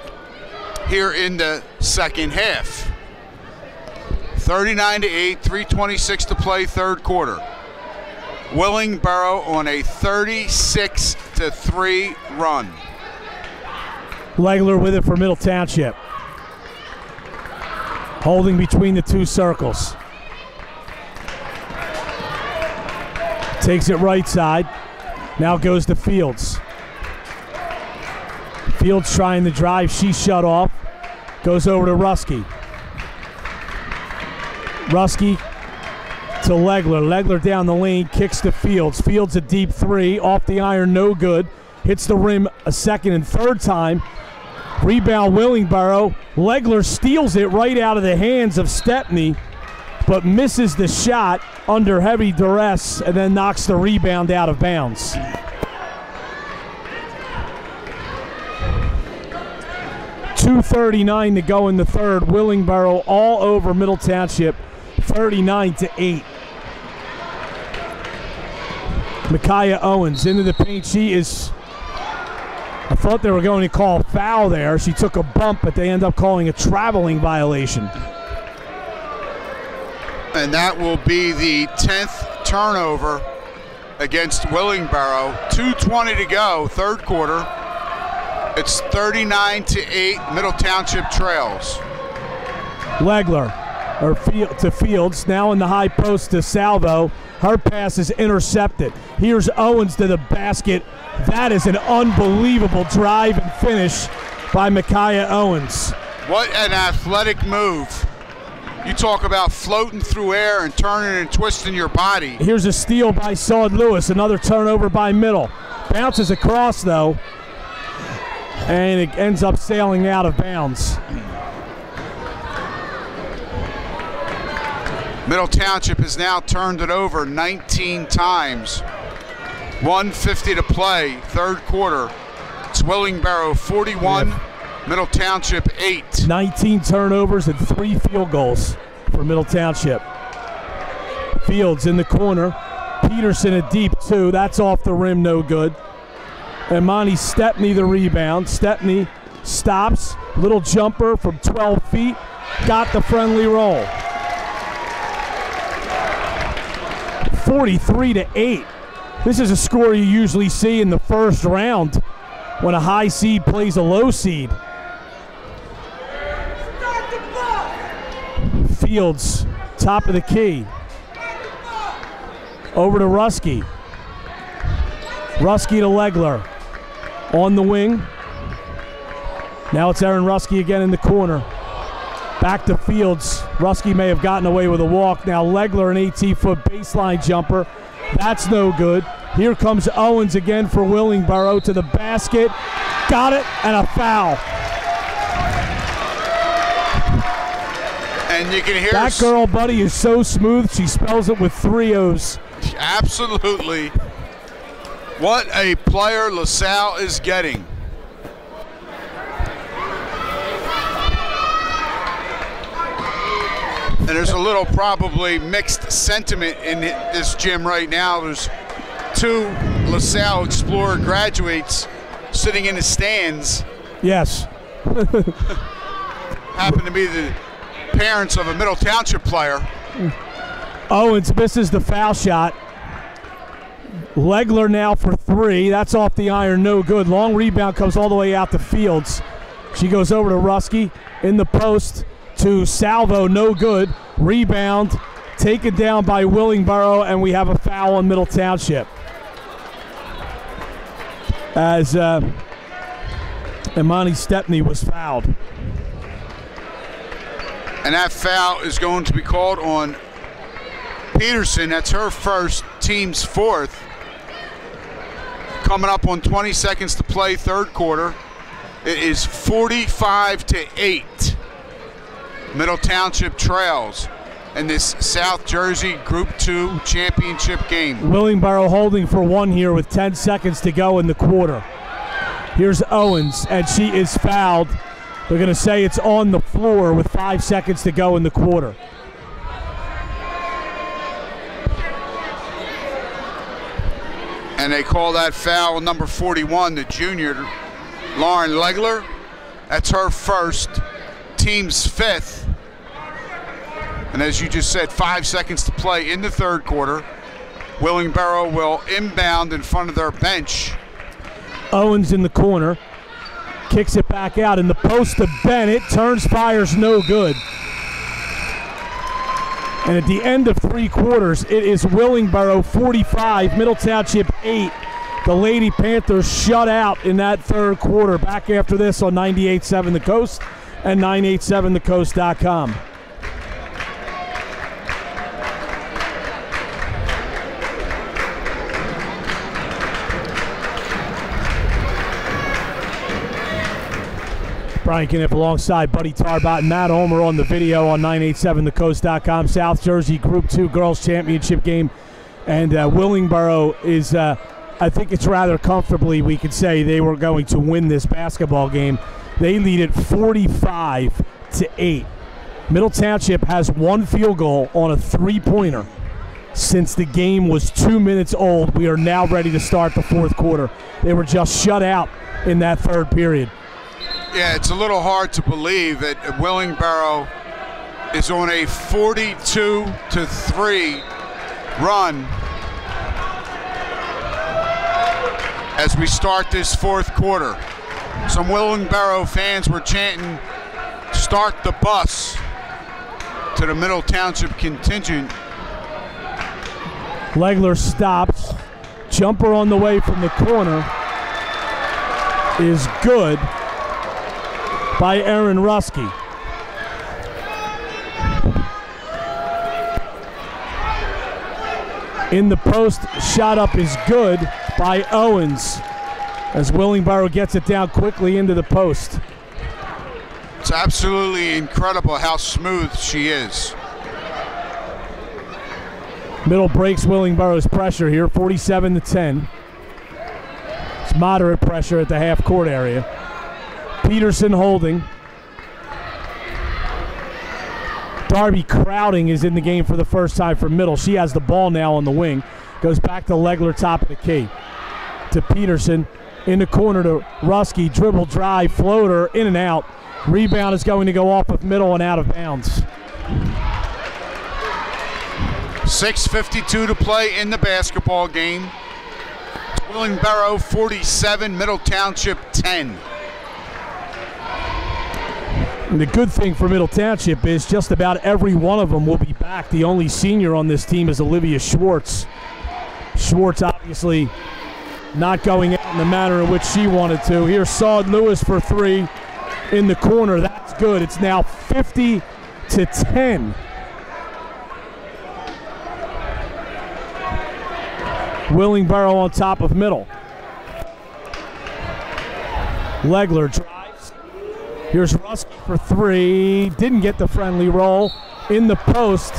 here in the second half. 39-8, 3:26 to play, third quarter. Willingboro on a 36-3 run. Legler with it for Middle Township. Holding between the 2 circles. Takes it right side. Now goes to Fields. Fields trying to drive. She shut off. Goes over to Rusky. Rusky to Legler. Legler down the lane, kicks to Fields. Fields a deep 3, off the iron, no good. Hits the rim a second and third time. Rebound Willingboro. Legler steals it right out of the hands of Stepney, but misses the shot under heavy duress and then knocks the rebound out of bounds. .239 to go in the third. Willingboro all over Middle Township, 39-8. Micaiah Owens into the paint. She is, I thought they were going to call a foul there. She took a bump, but they end up calling a traveling violation. And that will be the 10th turnover against Willingboro. 2:20 to go, third quarter. It's 39-8, Middle Township trails. Legler to Fields, now in the high post to Salvo. Her pass is intercepted. Here's Owens to the basket. That is an unbelievable drive and finish by Micaiah Owens. What an athletic move. You talk about floating through air and turning and twisting your body. Here's a steal by Saud Lewis, another turnover by Middle. Bounces across, though, and it ends up sailing out of bounds. Middle Township has now turned it over 19 times. 1:50 to play, third quarter. It's Willingboro 41, Middle Township 8. 19 turnovers and 3 field goals for Middle Township. Fields in the corner. Peterson a deep 2. That's off the rim, no good. Imani Stepney the rebound. Stepney stops. Little jumper from 12 feet. Got the friendly roll. 43-8. This is a score you usually see in the first round when a high seed plays a low seed. Fields, top of the key. Over to Rusky. Rusky to Legler. On the wing. Now it's Aaron Rusky again in the corner. Back to Fields. Rusky may have gotten away with a walk. Now Legler, an 18-foot baseline jumper. That's no good. Here comes Owens again for Willingboro to the basket. Got it, and a foul. And you can hear that girl, buddy, is so smooth. She spells it with 3 O's. Absolutely. What a player LaSalle is getting. And there's a little probably mixed sentiment in this gym right now. There's 2 LaSalle Explorer graduates sitting in the stands. Yes. Happen to be the parents of a Middle Township player. Owens misses the foul shot. Legler now for 3. That's off the iron, no good. Long rebound comes all the way out to Fields. She goes over to Rusky in the post to Salvo, no good. Rebound taken down by Willingboro, and we have a foul on Middle Township. As Imani Stepney was fouled. And that foul is going to be called on Peterson. That's her first, team's 4th. Coming up on 20 seconds to play, third quarter. It is 45-8. Middle Township trails in this South Jersey Group 2 championship game. Willingboro holding for 1 here with 10 seconds to go in the quarter. Here's Owens, and she is fouled. They're going to say it's on the floor with 5 seconds to go in the quarter. And they call that foul number 41, the junior, Lauren Legler. That's her first, team's 5th. And as you just said, 5 seconds to play in the third quarter. Willingboro will inbound in front of their bench. Owens in the corner. Kicks it back out in the post to Bennett. Turns, fires, no good. And at the end of 3 quarters, it is Willingboro 45, Middle Township 8. The Lady Panthers shut out in that third quarter. Back after this on 98.7 The Coast and 987thecoast.com. Brian Knipp alongside Buddy Tarbot and Matt Homer on the video on 987thecoast.com. South Jersey Group 2 Girls Championship game. And Willingboro is, I think it's rather comfortably, we could say they were going to win this basketball game. They lead it 45-8. Middle Township has 1 field goal on a 3-pointer. since the game was 2 minutes old. We are now ready to start the fourth quarter. They were just shut out in that third period. Yeah, it's a little hard to believe that Willingboro is on a 42-3 run as we start this fourth quarter. Some Willingboro fans were chanting, "Start the bus," to the Middle Township contingent. Legler stops. Jumper on the way from the corner is good by Aaron Ruski. In the post, shot up is good by Owens as Willingboro gets it down quickly into the post. It's absolutely incredible how smooth she is. Middle breaks Willingboro's pressure here, 47-10. It's moderate pressure at the half-court area. Peterson holding. Darby Crowding is in the game for the first time for Middle. She has the ball now on the wing. Goes back to Legler, top of the key. To Peterson, in the corner to Ruski. Dribble, drive, floater, in and out. Rebound is going to go off of Middle and out of bounds. 6:52 to play in the basketball game. Willingboro 47, Middle Township 10. And the good thing for Middle Township is just about every one of them will be back. The only senior on this team is Olivia Schwartz. Schwartz obviously not going out in the manner in which she wanted to. Here's Saud Lewis for three in the corner. That's good. It's now 50-10. Willingboro on top of Middle. Legler drives. Here's Ruski for three. Didn't get the friendly roll. In the post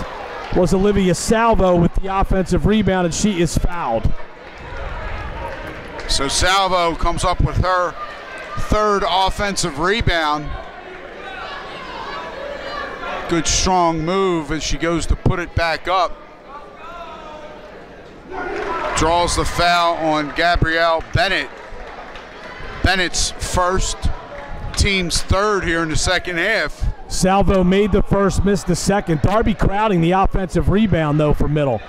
was Olivia Salvo with the offensive rebound, and she is fouled. So Salvo comes up with her third offensive rebound. Good strong move as she goes to put it back up. Draws the foul on Gabrielle Bennett. Bennett's first, team's third here in the second half. Salvo made the first, missed the second. Darby Crowding the offensive rebound, though, for Middle.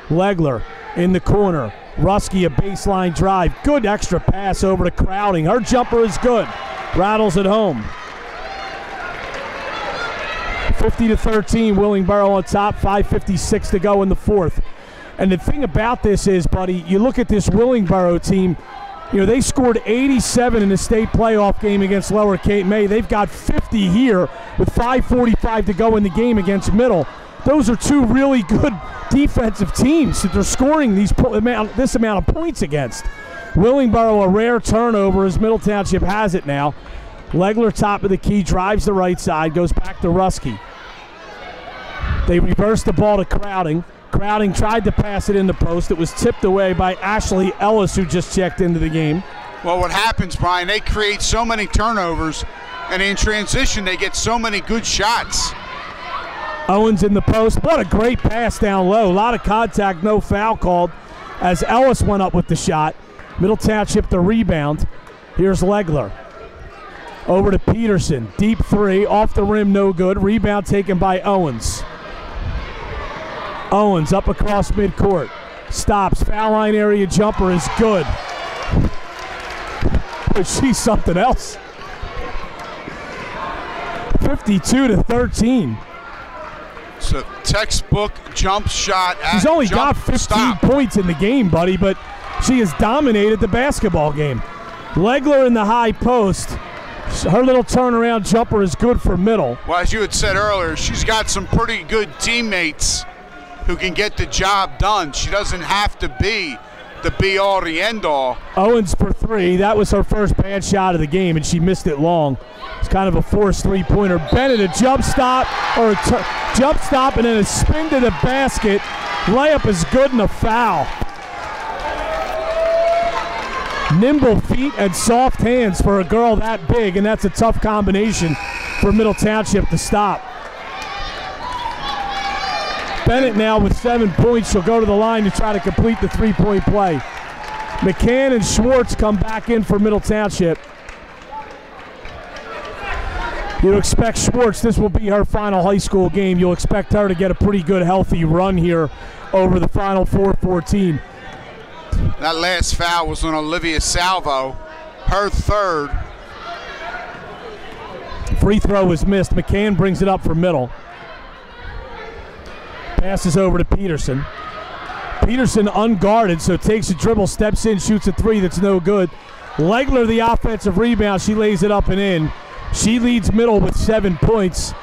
Legler in the corner. Ruski a baseline drive. Good extra pass over to Crowding. Her jumper is good. Rattles it home. 50-13, Willingboro on top. 5:56 to go in the fourth. And the thing about this is, buddy, you look at this Willingboro team, you know, they scored 87 in the state playoff game against Lower Cape May. They've got 50 here with 5:45 to go in the game against Middle. Those are two really good defensive teams that they're scoring this amount of points against. Willingboro, a rare turnover as Middle Township has it now. Legler, top of the key, drives the right side, goes back to Ruski. They reverse the ball to Crowding. Crowding tried to pass it in the post. It was tipped away by Ashley Ellis, who just checked into the game. Well, what happens, Brian, they create so many turnovers, and in transition they get so many good shots. Owens in the post. What a great pass down low. A lot of contact, no foul called as Ellis went up with the shot. Middle Township the rebound. Here's Legler. Over to Peterson. Deep three. Off the rim, no good. Rebound taken by Owens. Owens up across midcourt. Stops. Foul line area jumper is good. But she's something else. 52-13. It's a textbook jump shot. She's only got 15 points in the game, buddy, but she has dominated the basketball game. Legler in the high post. Her little turnaround jumper is good for Middle. Well, as you had said earlier, she's got some pretty good teammates who can get the job done. She doesn't have to be the be-all, the end-all. Owens for three. That was her first bad shot of the game, and she missed it long. It's kind of a forced three-pointer. Bennett, a jump stop, or a jump stop, and then a spin to the basket. Layup is good and a foul. Nimble feet and soft hands for a girl that big, and that's a tough combination for Middle Township to stop. Bennett now with 7 points. She'll go to the line to try to complete the three-point play. McCann and Schwartz come back in for Middle Township. You'll expect Schwartz, this will be her final high school game. You'll expect her to get a pretty good, healthy run here over the final 4-14. That last foul was on Olivia Salvo, her third. Free throw was missed. McCann brings it up for Middle. Passes over to Peterson. Peterson unguarded, so takes a dribble, steps in, shoots a three that's no good. Legler, the offensive rebound, she lays it up and in. She leads Middle with 7 points.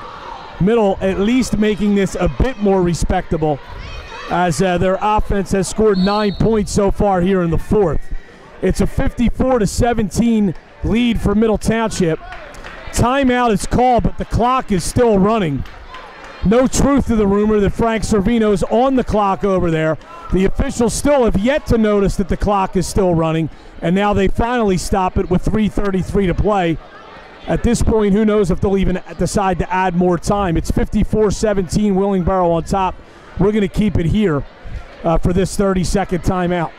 Middle at least making this a bit more respectable as their offense has scored 9 points so far here in the fourth. It's a 54-17 lead for Middle Township. Timeout is called, but the clock is still running. No truth to the rumor that Frank Servino's on the clock over there. The officials still have yet to notice that the clock is still running, and now they finally stop it with 3:33 to play. At this point, who knows if they'll even decide to add more time. It's 54-17, Willingboro on top. We're going to keep it here for this 30-second timeout.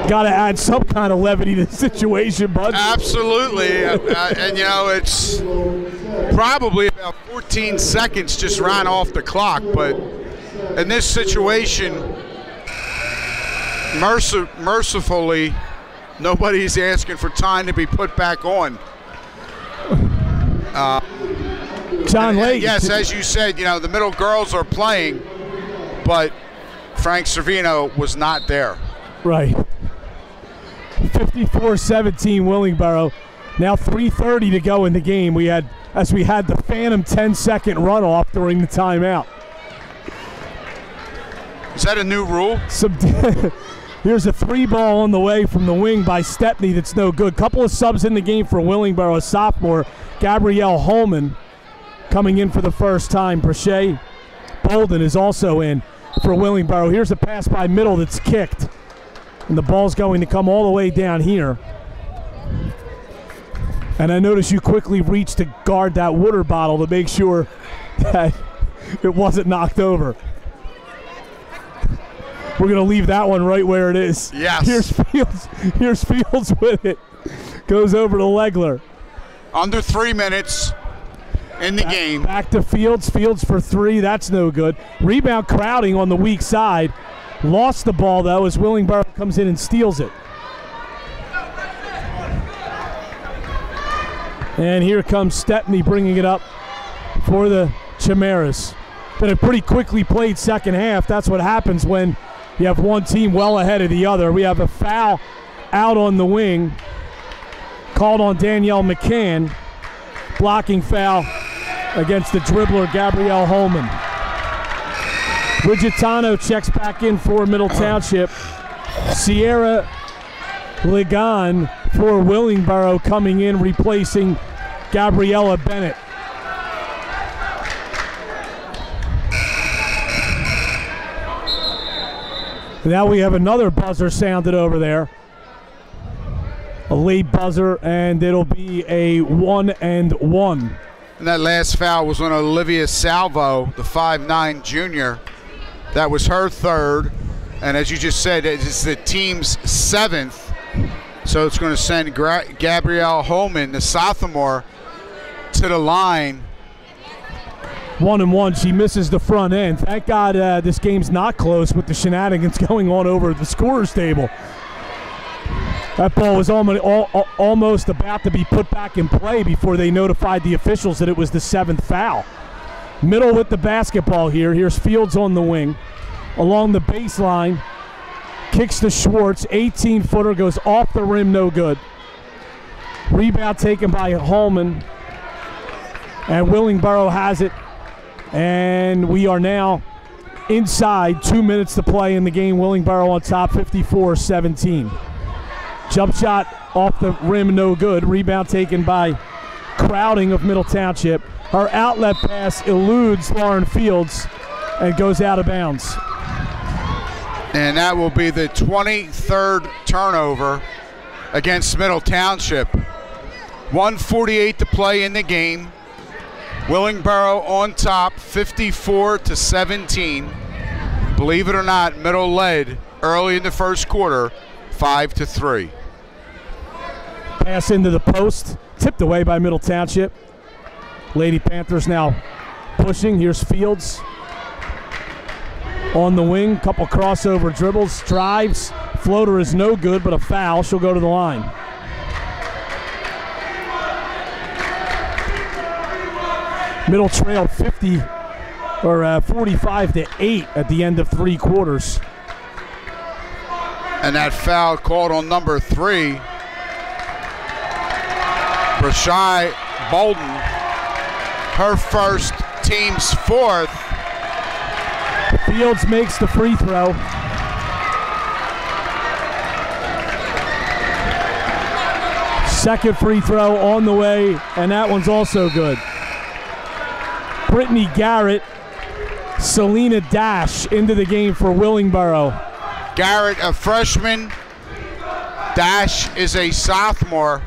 Got to add some kind of levity to the situation, bud. Absolutely. And, you know, it's probably about 14 seconds just ran off the clock. But in this situation, mercifully, nobody's asking for time to be put back on. John Lake. Yes, as you said, you know, the Middle girls are playing, but Frank Servino was not there. Right. 54-17 Willingboro. Now 3:30 to go in the game. We had the phantom 10-second runoff during the timeout. Is that a new rule? Here's a three ball on the way from the wing by Stepney that's no good. Couple of subs in the game for Willingboro. A sophomore, Gabrielle Holman, coming in for the first time. Brachet Bolden is also in for Willingboro. Here's a pass by Middle that's kicked. And the ball's going to come all the way down here. And I noticed you quickly reached to guard that water bottle to make sure that it wasn't knocked over. We're going to leave that one right where it is. Yes. Here's Fields with it. Goes over to Legler. Under 3 minutes in the game. Back to Fields. Fields for three. That's no good. Rebound Crowding on the weak side. Lost the ball, though, as Willingboro comes in and steals it. And here comes Stepney bringing it up for the Chimeras. Been a pretty quickly played second half. That's what happens when you have one team well ahead of the other. We have a foul out on the wing called on Danielle McCann. Blocking foul against the dribbler Gabrielle Holman. Widgetano checks back in for Middle Township. Sierra Ligon for Willingboro coming in, replacing Gabriella Bennett. Now we have another buzzer sounded over there. A late buzzer, and it'll be a 1-and-1. And that last foul was on Olivia Salvo, the 5'9" junior. That was her third. And as you just said, it's the team's seventh. So it's going to send Gabrielle Holman, the sophomore, to the line. 1-and-1. She misses the front end. Thank God this game's not close with the shenanigans going on over at the scorer's table. That ball was almost about to be put back in play before they notified the officials that it was the seventh foul. Middle with the basketball here. Here's Fields on the wing. Along the baseline. Kicks to Schwartz. 18-footer goes off the rim, no good. Rebound taken by Holman. And Willingboro has it. And we are now inside 2 minutes to play in the game. Willingboro on top, 54-17. Jump shot off the rim, no good. Rebound taken by Crowding of Middle Township. Her outlet pass eludes Lauren Fields and goes out of bounds. And that will be the 23rd turnover against Middle Township. 1:48 to play in the game. Willingboro on top, 54-17. Believe it or not, Middle led early in the first quarter, 5-3. Pass into the post, tipped away by Middle Township. Lady Panthers now pushing. Here's Fields on the wing, couple crossover dribbles, drives. Floater is no good, but a foul. She'll go to the line. Middle trailed 45-8 at the end of 3 quarters. And that foul called on number 3, Brashai Bolden, her first, team's 4th. Fields makes the free throw. Second free throw on the way, and that one's also good. Brittany Garrett, Selena Dash into the game for Willingboro. Garrett, a freshman. Dash is a sophomore.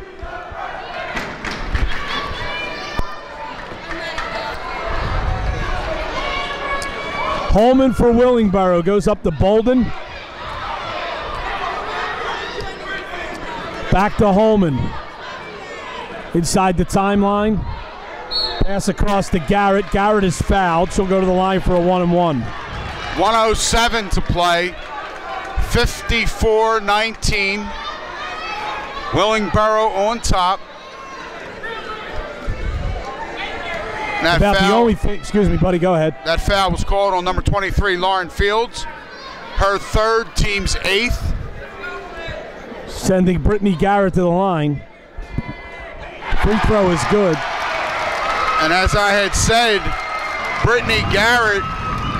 Holman for Willingboro goes up to Bolden. Back to Holman. Inside the timeline. Pass across to Garrett. Garrett is fouled. She'll go to the line for a 1-and-1. 1:07 to play. 54-19. Willingboro on top. That About foul, the only thing, excuse me, buddy, go ahead. That foul was called on number 23, Lauren Fields. Her 3rd, team's 8th. Sending Brittany Garrett to the line. Free throw is good. And as I had said, Brittany Garrett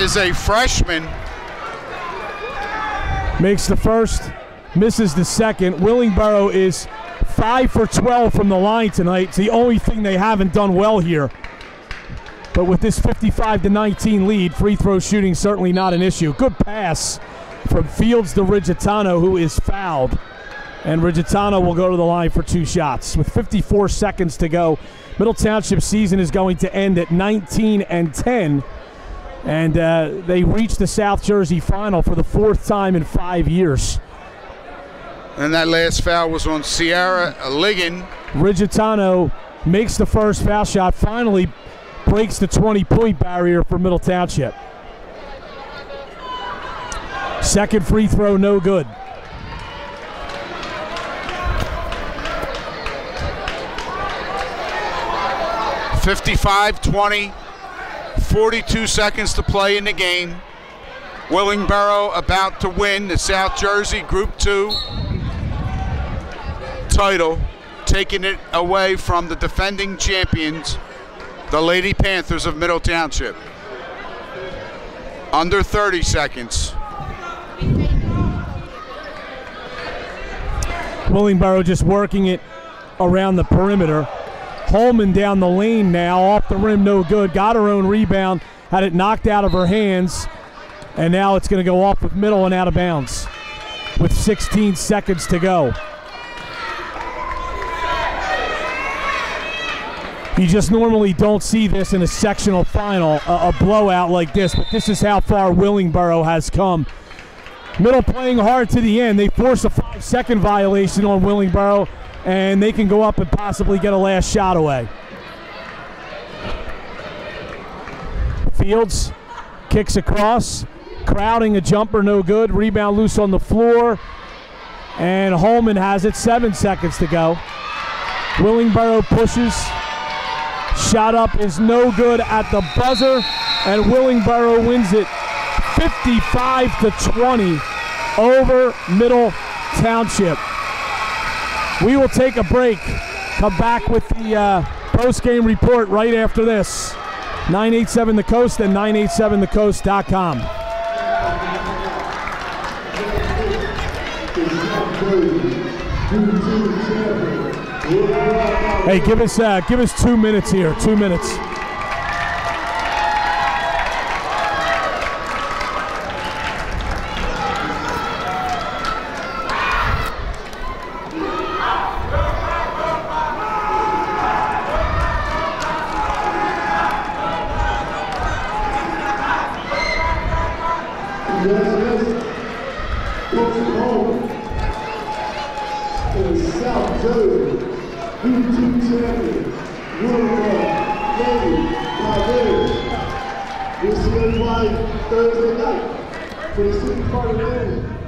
is a freshman. Makes the first, misses the second. Willingboro is 5 for 12 from the line tonight. It's the only thing they haven't done well here. But with this 55-19 lead, free throw shooting certainly not an issue. Good pass from Fields to Rigitano, who is fouled. And Rigitano will go to the line for 2 shots. With 54 seconds to go, Middle Township season is going to end at 19-10. And they reached the South Jersey final for the 4th time in 5 years. And that last foul was on Sierra Ligon. Rigitano makes the first foul shot, finally breaks the 20-point barrier for Middle Township. Second free throw, no good. (55-20), 42 seconds to play in the game. Willingboro about to win the South Jersey Group 2 title, taking it away from the defending champions, the Lady Panthers of Middle Township. Under 30 seconds. Willingboro just working it around the perimeter. Holman down the lane now, off the rim, no good. Got her own rebound, had it knocked out of her hands, and now it's going to go off with Middle and out of bounds with 16 seconds to go. You just normally don't see this in a sectional final, a blowout like this, but this is how far Willingboro has come. Middle playing hard to the end. They force a 5-second violation on Willingboro, and they can go up and possibly get a last shot away. Fields kicks across, crowding a jumper, no good. Rebound loose on the floor, and Holman has it. 7 seconds to go. Willingboro pushes. Shot up is no good at the buzzer, and Willingboro wins it 55-20 over Middle Township. We will take a break. Come back with the post-game report right after this. 987 The Coast and 987thecoast.com. Hey, give us 2 minutes here. 2 minutes. and South Jersey, U2 champion, Willingboro, Lady, We'll see everybody Thursday night for the City Party game.